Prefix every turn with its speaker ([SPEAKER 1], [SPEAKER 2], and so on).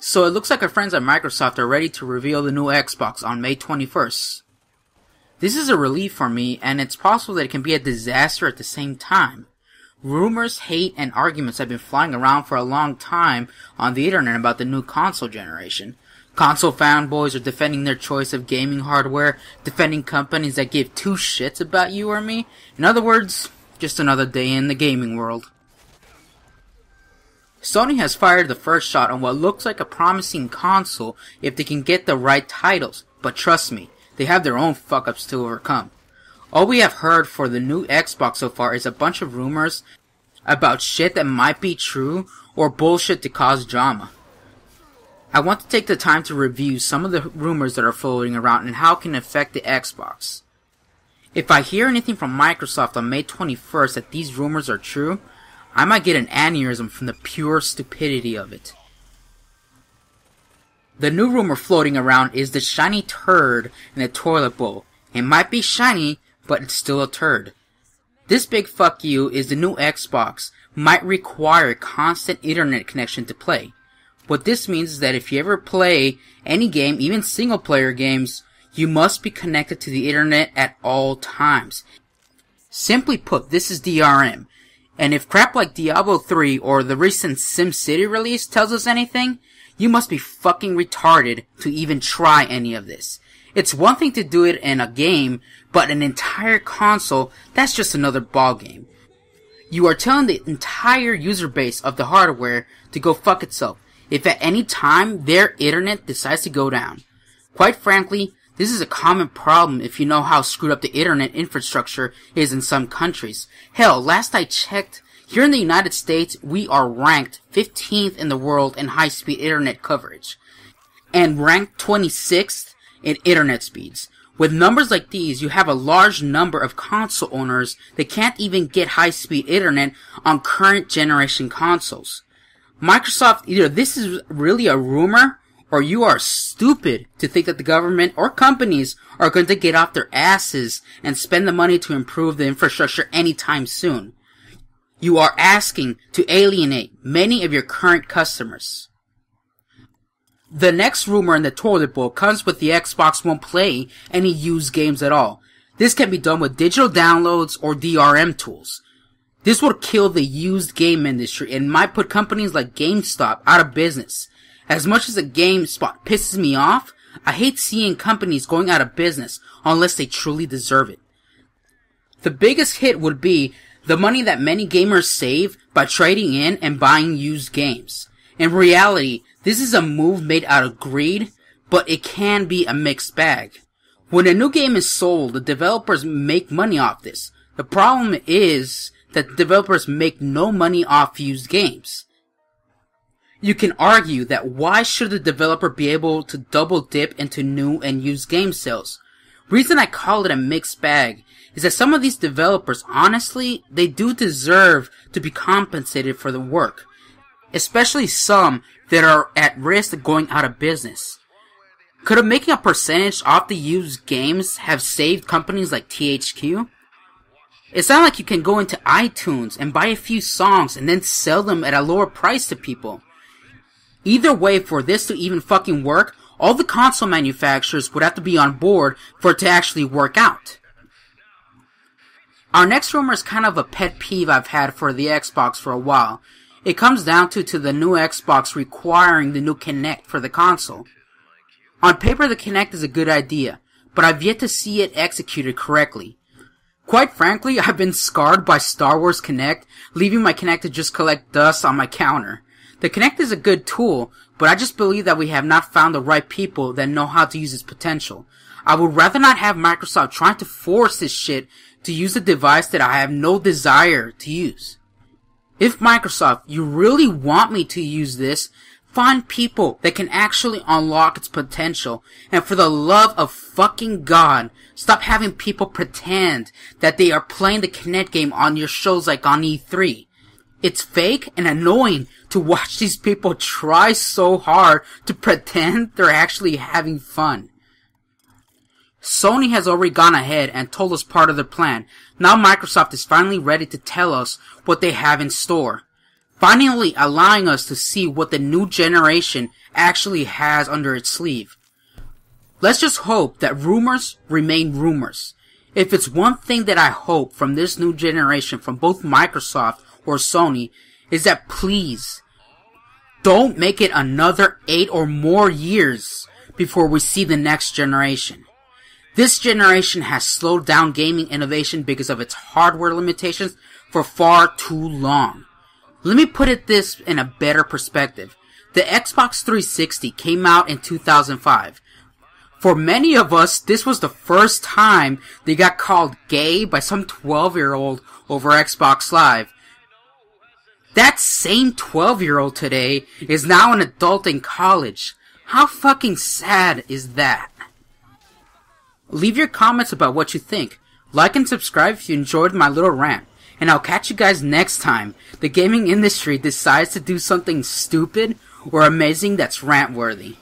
[SPEAKER 1] So it looks like our friends at Microsoft are ready to reveal the new Xbox on May 21st. This is a relief for me, and it's possible that it can be a disaster at the same time. Rumors, hate, and arguments have been flying around for a long time on the internet about the new console generation. Console fanboys are defending their choice of gaming hardware, defending companies that give two shits about you or me. In other words, just another day in the gaming world. Sony has fired the first shot on what looks like a promising console if they can get the right titles, but trust me, they have their own fuck-ups to overcome. All we have heard for the new Xbox so far is a bunch of rumors about shit that might be true or bullshit to cause drama. I want to take the time to review some of the rumors that are floating around and how it can affect the Xbox. If I hear anything from Microsoft on May 21st that these rumors are true, I might get an aneurysm from the pure stupidity of it. The new rumor floating around is the shiny turd in a toilet bowl. It might be shiny, but it's still a turd. This big fuck you is the new Xbox might require a constant internet connection to play. What this means is that if you ever play any game, even single player games, you must be connected to the internet at all times. Simply put, this is DRM. And if crap like Diablo 3 or the recent SimCity release tells us anything, you must be fucking retarded to even try any of this. It's one thing to do it in a game, but an entire console, that's just another ballgame. You are telling the entire user base of the hardware to go fuck itself if at any time their internet decides to go down. Quite frankly, this is a common problem if you know how screwed up the internet infrastructure is in some countries. Hell, last I checked, here in the United States, we are ranked 15th in the world in high-speed internet coverage, and ranked 26th in internet speeds. With numbers like these, you have a large number of console owners that can't even get high-speed internet on current generation consoles. Microsoft, either this is really a rumor, or you are stupid to think that the government or companies are going to get off their asses and spend the money to improve the infrastructure anytime soon. You are asking to alienate many of your current customers. The next rumor in the toilet bowl comes with the Xbox won't play any used games at all. This can be done with digital downloads or DRM tools. This would kill the used game industry and might put companies like GameStop out of business. As much as a GameSpot pisses me off, I hate seeing companies going out of business unless they truly deserve it. The biggest hit would be the money that many gamers save by trading in and buying used games. In reality, this is a move made out of greed, but it can be a mixed bag. When a new game is sold, the developers make money off this. The problem is that the developers make no money off used games. You can argue that why should the developer be able to double dip into new and used game sales? Reason I call it a mixed bag is that some of these developers, honestly, they do deserve to be compensated for the work. Especially some that are at risk of going out of business. Could making a percentage off the used games have saved companies like THQ? It's not like you can go into iTunes and buy a few songs and then sell them at a lower price to people. Either way, for this to even fucking work, all the console manufacturers would have to be on board for it to actually work out. Our next rumor is kind of a pet peeve I've had for the Xbox for a while. It comes down to the new Xbox requiring the new Kinect for the console. On paper, the Kinect is a good idea, but I've yet to see it executed correctly. Quite frankly, I've been scarred by Star Wars Kinect, leaving my Kinect to just collect dust on my counter. The Kinect is a good tool, but I just believe that we have not found the right people that know how to use its potential. I would rather not have Microsoft trying to force this shit to use a device that I have no desire to use. If Microsoft, you really want me to use this, find people that can actually unlock its potential, and for the love of fucking God, stop having people pretend that they are playing the Kinect game on your shows like on E3. It's fake and annoying to watch these people try so hard to pretend they're actually having fun. Sony has already gone ahead and told us part of their plan. Now Microsoft is finally ready to tell us what they have in store. finally allowing us to see what the new generation actually has under its sleeve. Let's just hope that rumors remain rumors. If it's one thing that I hope from this new generation from both Microsoft or Sony, is that please, don't make it another 8 or more years before we see the next generation. This generation has slowed down gaming innovation because of its hardware limitations for far too long. Let me put it this in a better perspective. The Xbox 360 came out in 2005. For many of us, this was the first time they got called gay by some 12-year-old over Xbox Live. That same 12-year-old today is now an adult in college. How fucking sad is that? Leave your comments about what you think. Like and subscribe if you enjoyed my little rant. And I'll catch you guys next time the gaming industry decides to do something stupid or amazing that's rant-worthy.